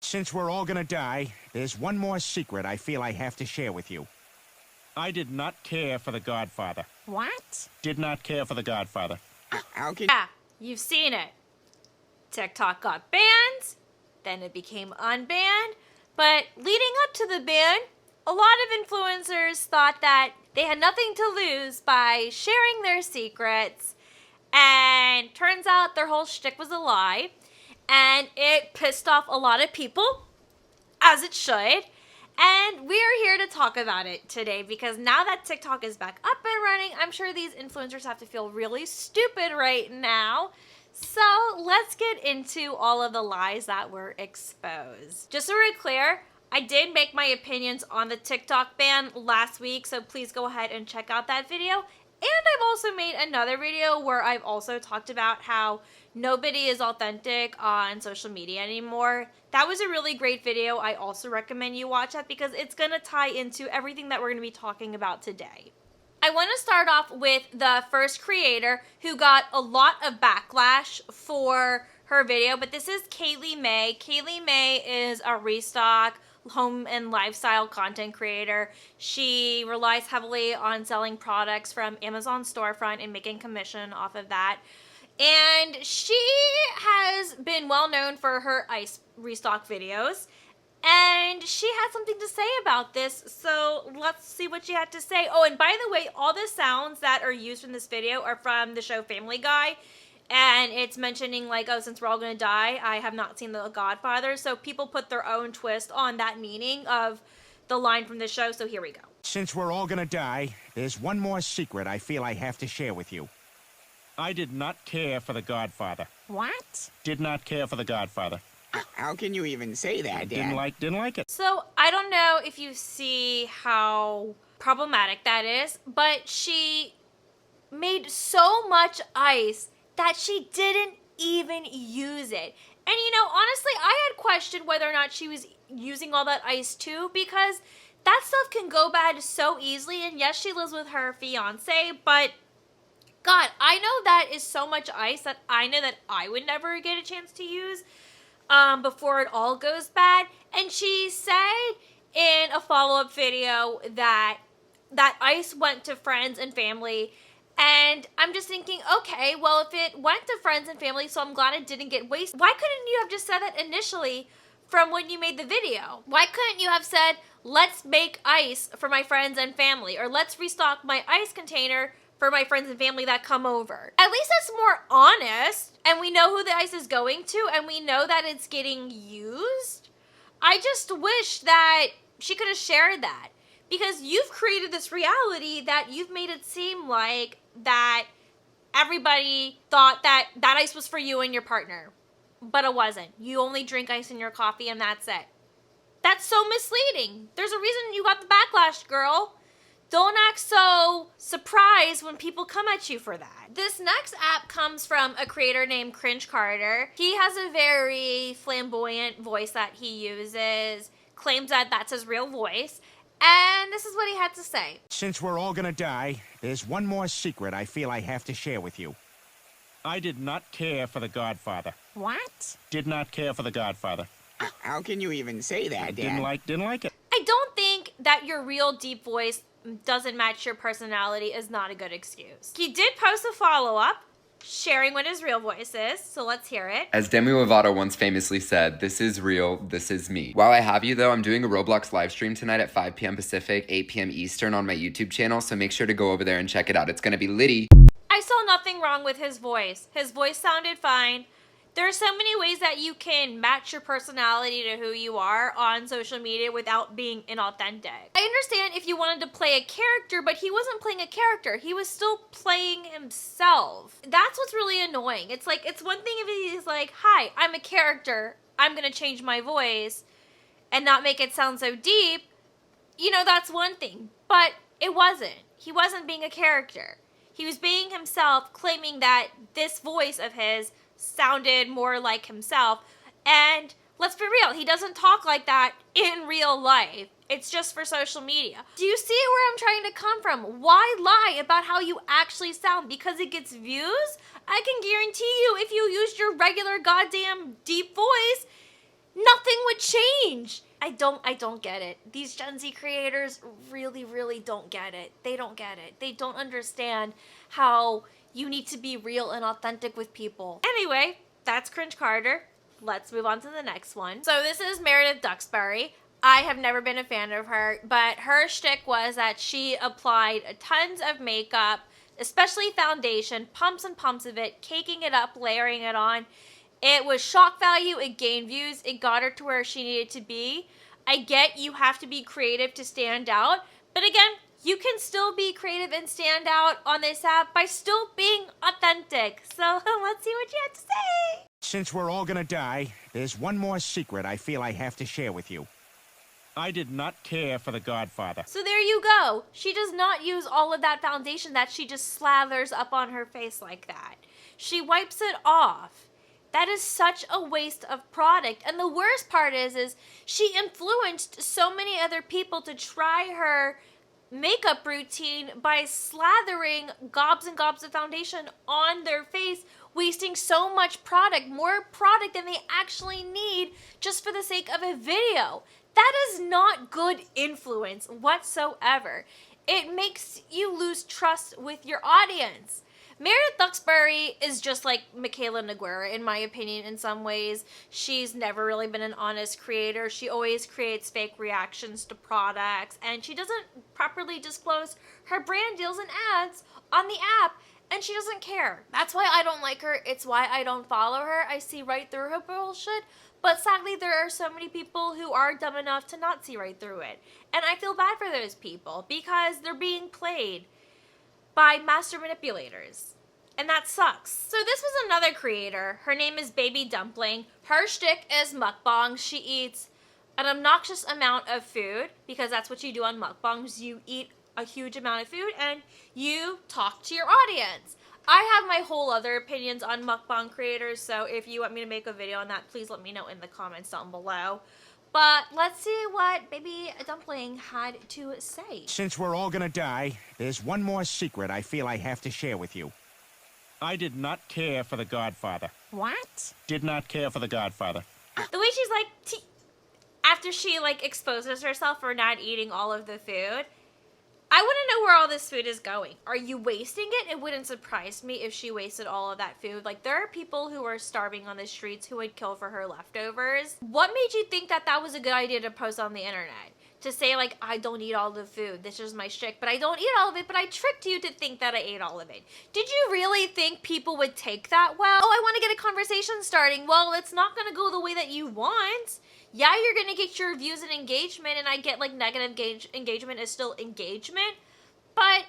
Since we're all gonna die, there's one more secret I feel I have to share with you. I did not care for The Godfather. What? Did not care for The Godfather. How can... Yeah, you've seen it. TikTok got banned, then it became unbanned, but leading up to the ban, a lot of influencers thought that they had nothing to lose by sharing their secrets, and turns out their whole shtick was a lie, and it pissed off a lot of people, as it should, and we're here to talk about it today because now that TikTok is back up and running, I'm sure these influencers have to feel really stupid right now. So let's get into all of the lies that were exposed. Just so we're clear, I did make my opinions on the TikTok ban last week, so please go ahead and check out that video. And I've also made another video where I've also talked about how nobody is authentic on social media anymore. That was a really great video. I also recommend you watch that because it's going to tie into everything that we're going to be talking about today. I want to start off with the first creator who got a lot of backlash for her video, but this is Kaye May. Kaye May is a restock home and lifestyle content creator. She relies heavily on selling products from Amazon storefront and making commission off of that. And she has been well known for her ice restock videos. And she had something to say about this, so let's see what she had to say. Oh, and by the way, all the sounds that are used in this video are from the show Family Guy. And it's mentioning like, oh, since we're all going to die, I have not seen The Godfather. So people put their own twist on that meaning of the line from the show, so here we go. Since we're all gonna die, there's one more secret I feel I have to share with you. I did not care for The Godfather. What? Did not care for The Godfather. How can you even say that, Dad? Didn't like it. So I don't know if you see how problematic that is, but she made so much ice that she didn't even use it. And you know, honestly, I had questioned whether or not she was using all that ice too, because that stuff can go bad so easily. And yes, she lives with her fiance, but God, I know that is so much ice that I know that I would never get a chance to use before it all goes bad. And she said in a follow-up video that ice went to friends and family. And I'm just thinking, okay, well, if it went to friends and family, so I'm glad it didn't get wasted. Why couldn't you have just said that initially from when you made the video? Why couldn't you have said, let's make ice for my friends and family, or let's restock my ice container for my friends and family that come over? At least that's more honest, and we know who the ice is going to, and we know that it's getting used. I just wish that she could have shared that, because you've created this reality that you've made it seem like that everybody thought that ice was for you and your partner, but it wasn't. You only drink ice in your coffee and that's it. That's so misleading. There's a reason you got the backlash, girl. Don't act so surprised when people come at you for that. This next app comes from a creator named Cringe Carter. He has a very flamboyant voice that he uses, claims that that's his real voice, and this is what he had to say. Since we're all gonna die, there's one more secret I feel I have to share with you. I did not care for The Godfather. What? Did not care for The Godfather. How can you even say that, Dad? Didn't like it. I don't think that your real deep voice doesn't match your personality is not a good excuse. He did post a follow-up sharing what his real voice is, so let's hear it. As Demi Lovato once famously said, this is real, this is me. While I have you though, I'm doing a Roblox live stream tonight at 5 p.m. Pacific, 8 p.m. Eastern on my YouTube channel, so make sure to go over there and check it out. It's gonna be litty. I saw nothing wrong with his voice. His voice sounded fine. There are so many ways that you can match your personality to who you are on social media without being inauthentic. I understand if you wanted to play a character, but he wasn't playing a character. He was still playing himself. That's what's really annoying. It's like, it's one thing if he's like, hi, I'm a character. I'm gonna change my voice and not make it sound so deep. You know, that's one thing. But it wasn't. He wasn't being a character. He was being himself, claiming that this voice of his sounded more like himself. And let's be real, he doesn't talk like that in real life. It's just for social media. Do you see where I'm trying to come from? Why lie about how you actually sound? Because it gets views? I can guarantee you if you used your regular goddamn deep voice, nothing would change. I don't get it. These Gen Z creators really, really don't get it. They don't get it. They don't understand how you need to be real and authentic with people. Anyway, that's Cringe Carter. Let's move on to the next one. So this is Meredith Duckberry. I have never been a fan of her, but her shtick was that she applied tons of makeup, especially foundation, pumps and pumps of it, caking it up, layering it on. It was shock value, it gained views, it got her to where she needed to be. I get you have to be creative to stand out, but again, you can still be creative and stand out on this app by still being authentic. So let's see what you have to say. Since we're all gonna die, there's one more secret I feel I have to share with you. I did not care for the Godfather. So there you go. She does not use all of that foundation that she just slathers up on her face like that. She wipes it off. That is such a waste of product. And the worst part is she influenced so many other people to try her makeup routine by slathering gobs and gobs of foundation on their face, wasting so much product, more product than they actually need just for the sake of a video. That is not good influence whatsoever. It makes you lose trust with your audience. Meredith Duckberry is just like Michaela Noguera, in my opinion, in some ways. She's never really been an honest creator. She always creates fake reactions to products, and she doesn't properly disclose her brand deals and ads on the app, and she doesn't care. That's why I don't like her. It's why I don't follow her. I see right through her bullshit, but sadly there are so many people who are dumb enough to not see right through it. And I feel bad for those people because they're being played by master manipulators. And that sucks. So this was another creator. Her name is Baby Dumpling. Her shtick is mukbang. She eats an obnoxious amount of food because that's what you do on mukbangs. You eat a huge amount of food and you talk to your audience. I have my whole other opinions on mukbang creators, so if you want me to make a video on that, please let me know in the comments down below. But let's see what Baby Dumpling had to say. Since we're all gonna die, there's one more secret I feel I have to share with you. I did not care for the Godfather. What? Did not care for the Godfather. The way she's like, after she like exposes herself for not eating all of the food, I want to know where all this food is going. Are you wasting it? It wouldn't surprise me if she wasted all of that food. Like, there are people who are starving on the streets who would kill for her leftovers. What made you think that that was a good idea to post on the internet? To say, like, I don't eat all the food. This is my shtick, but I don't eat all of it, but I tricked you to think that I ate all of it. Did you really think people would take that well? Oh, I want to get a conversation starting. Well, it's not going to go the way that you want. Yeah, you're going to get your views and engagement, and I get, like, negative engagement is still engagement, but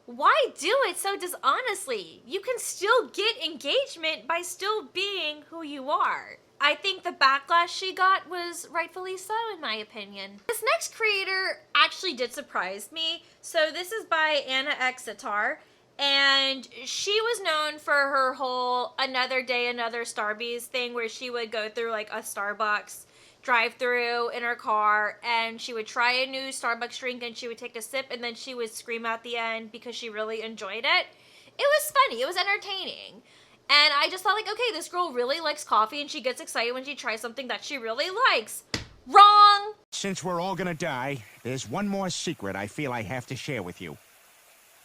why do it so dishonestly? You can still get engagement by still being who you are. I think the backlash she got was rightfully so, in my opinion. This next creator actually did surprise me. So this is by AnnaXSatar, and she was known for her whole Another Day, Another Starbucks thing, where she would go through, like, a Starbucks drive-through in her car, and she would try a new Starbucks drink, and she would take a sip, and then she would scream at the end because she really enjoyed it. It was funny. It was entertaining. And I just thought, like, okay, this girl really likes coffee, and she gets excited when she tries something that she really likes. Wrong! Since we're all gonna die, there's one more secret I feel I have to share with you.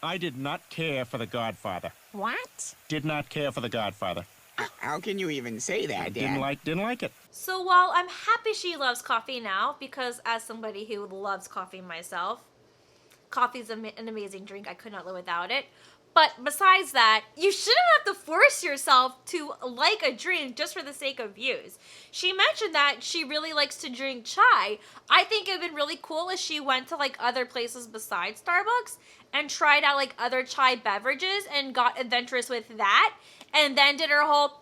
I did not care for the Godfather. What? Did not care for the Godfather. How can you even say that, Dad? Didn't like it. So while I'm happy she loves coffee now, because as somebody who loves coffee myself, coffee's an amazing drink. I could not live without it. But besides that, you shouldn't have to force yourself to like a drink just for the sake of views. She mentioned that she really likes to drink chai. I think it would have been really cool if she went to, like, other places besides Starbucks and tried out, like, other chai beverages and got adventurous with that, and then did her whole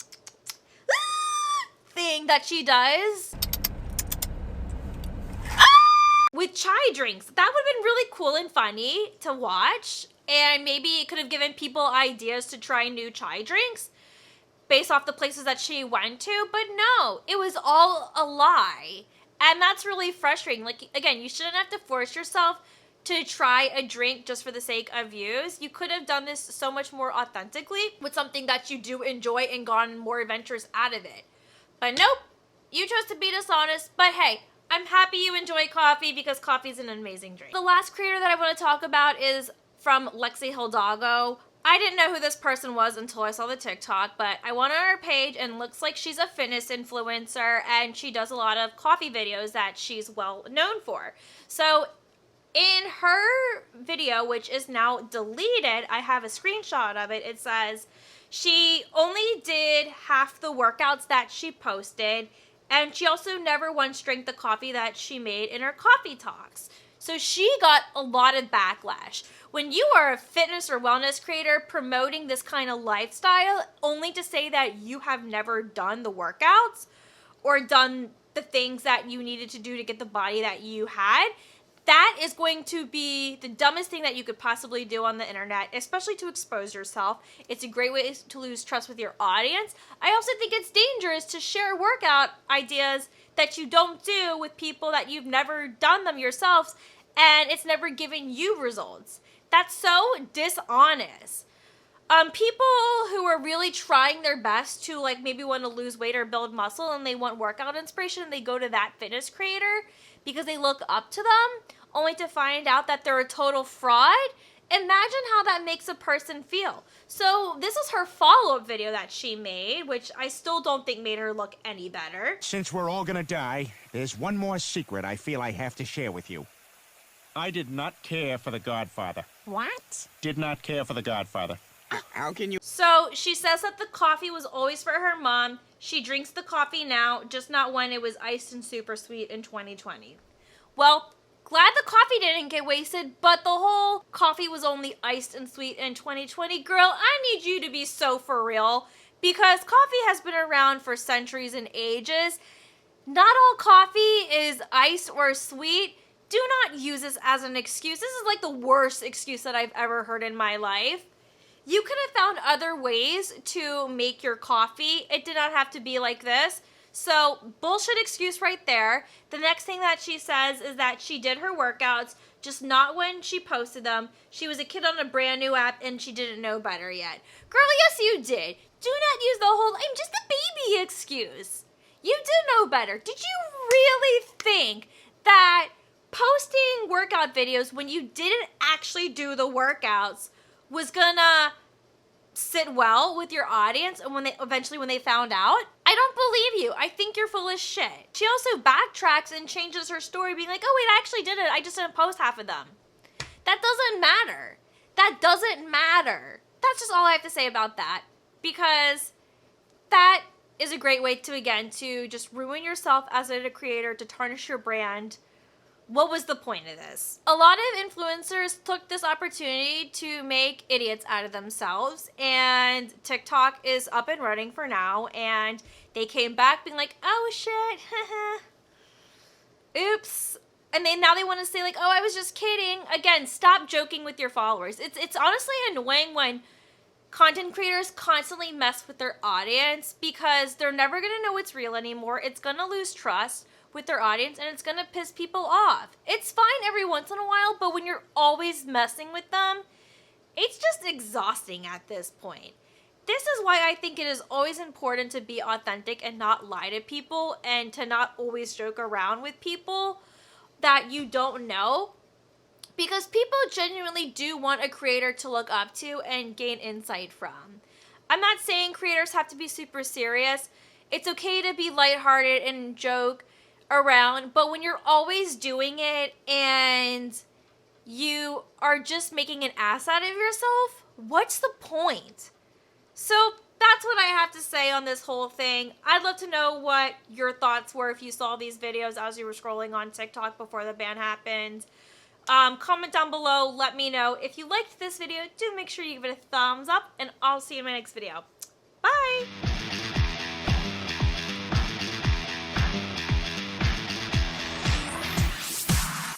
thing that she does with chai drinks. That would have been really cool and funny to watch. And maybe it could have given people ideas to try new chai drinks based off the places that she went to. But no, it was all a lie. And that's really frustrating. Like, again, you shouldn't have to force yourself to try a drink just for the sake of views. You could have done this so much more authentically with something that you do enjoy and gotten more adventures out of it. But nope, You chose to be dishonest, but hey, I'm happy you enjoy coffee because coffee is an amazing drink. The last creator that I want to talk about is from Lexi Hogo. I didn't know who this person was until I saw the TikTok, but I went on her page and looks like she's a fitness influencer and she does a lot of coffee videos that she's well known for. So in her video, which is now deleted, I have a screenshot of it. It says she only did half the workouts that she posted, and she also never once drank the coffee that she made in her coffee talks. So she got a lot of backlash. When you are a fitness or wellness creator promoting this kind of lifestyle, only to say that you have never done the workouts or done the things that you needed to do to get the body that you had, that is going to be the dumbest thing that you could possibly do on the internet, especially to expose yourself. It's a great way to lose trust with your audience. I also think it's dangerous to share workout ideas that you don't do with people that you've never done them yourselves, and it's never given you results. That's so dishonest. People who are really trying their best to like maybe want to lose weight or build muscle and they want workout inspiration and they go to that fitness creator because they look up to them only to find out that they're a total fraud. Imagine how that makes a person feel. So this is her follow-up video that she made, which I still don't think made her look any better. Since we're all gonna die, there's one more secret I feel I have to share with you. I did not care for the Godfather. What? Did not care for the Godfather. How can you... So she says that the coffee was always for her mom. She drinks the coffee now, just not when it was iced and super sweet in 2020. Well, glad the coffee didn't get wasted, but the whole coffee was only iced and sweet in 2020. Girl, I need you to be so for real, because coffee has been around for centuries and ages. Not all coffee is iced or sweet. Do not use this as an excuse. This is like the worst excuse that I've ever heard in my life. You could have found other ways to make your coffee. It did not have to be like this. So, bullshit excuse right there. The next thing that she says is that she did her workouts, just not when she posted them. She was a kid on a brand new app and she didn't know better yet. Girl, yes you did. Do not use the whole, I'm just a baby excuse. You did know better. Did you really think that posting workout videos when you didn't actually do the workouts was gonna sit well with your audience and when they found out? I don't believe you. I think you're full of shit. She also backtracks and changes her story being like, oh wait, I actually did it. I just didn't post half of them. That doesn't matter. That doesn't matter. That's just all I have to say about that, because that is a great way to, again, to just ruin yourself as a creator, to tarnish your brand. What was the point of this? A lot of influencers took this opportunity to make idiots out of themselves, and TikTok is up and running for now, and they came back being like, oh shit, oops. And now they want to say like, oh, I was just kidding. Again, stop joking with your followers. It's honestly annoying when content creators constantly mess with their audience, because they're never going to know it's real anymore. It's going to lose trust with their audience, and it's gonna piss people off. It's fine every once in a while, but when you're always messing with them, it's just exhausting at this point. This is why I think it is always important to be authentic and not lie to people, and to not always joke around with people that you don't know, because people genuinely do want a creator to look up to and gain insight from. I'm not saying creators have to be super serious. It's okay to be lighthearted and joke around, but when you're always doing it and you are just making an ass out of yourself, what's the point? So that's what I have to say on this whole thing. I'd love to know what your thoughts were if you saw these videos as you were scrolling on TikTok before the ban happened. Comment down below, let me know. If you liked this video, do make sure you give it a thumbs up, and I'll see you in my next video. Bye!